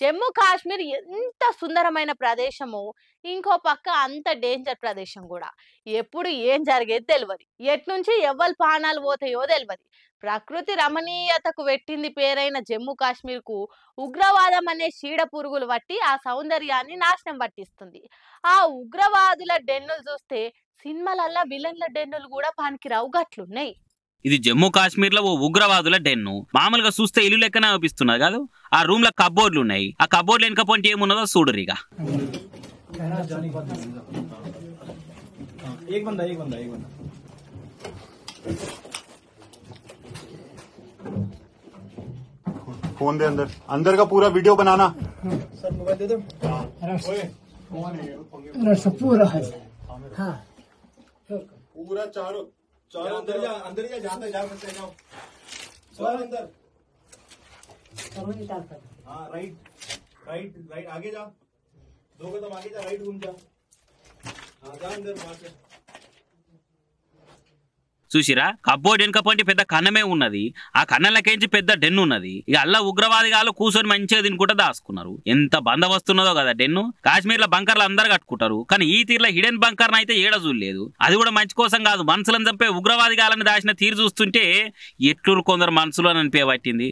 జమ్మూ కాశ్మీర్ ఎంత సుందరమైన ప్రదేశమో ఇంకో పక్క అంత డేంజర్ ప్రదేశం కూడా. ఎప్పుడు ఏం జరిగేది తెలియదు, ఎట్నుంచి ఎవ్వరి ప్రాణాలు పోతాయో తెలియదు. ప్రకృతి రమణీయతకు పెట్టింది పేరైన జమ్మూ కాశ్మీర్కు ఉగ్రవాదం అనే చీడ పురుగులు పట్టి ఆ సౌందర్యాన్ని నాశనం పట్టిస్తుంది. ఆ ఉగ్రవాదుల డెన్నులు చూస్తే సినిమాలల్లా విలన్ల డెన్నులు కూడా పనికిరావు గట్లున్నాయి. ఇది జమ్మూ కాశ్మీర్ లో ఓ ఉగ్రవాదుల డెన్ను. మామూలుగా చూస్తే ఇల్లు లెక్కనే అనిపిస్తున్నది కాదు. ఆ రూమ్ లో కబోర్డ్లు ఉన్నాయి. ఆ కబోర్డ్లు వెనకపోతే ఏమున్నదో చూడరిగా. फोन दे अंदर अंदर का पूरा वीडियो बनाना सर मोबाइल दे दो पूरा है हाँ पूरा चारों चारों अंदर जा जाते जा सकते जाओ सर अंदर हाँ राइट राइट राइट आगे जा 2 कदम आगे जा राइट घूम जा हाँ जा अंदर वहां से చూసిరా కబోర్డ్ వెనకపోతే పెద్ద కన్నమే ఉన్నది. ఆ కన్నలకేంచి పెద్ద డెన్ను ఉన్నది. ఇక అల్లా ఉగ్రవాదిగాలు కూర్చొని మంచిగా తినుకుంటా దాచుకున్నారు. ఎంత బందవస్తున్నదో కదా డెన్ను. కాశ్మీర్ లో బంకర్లు అందరు కట్టుకుంటారు, కానీ ఈ తీరులో హిడెన్ బంకర్ అయితే ఏడ చూడలేదు. అది కూడా మంచి కోసం కాదు, మనుషులను చంపే ఉగ్రవాదిగాలను దాచిన తీరు చూస్తుంటే ఎట్లు కొందరు మనసులో అనిపించబట్టింది.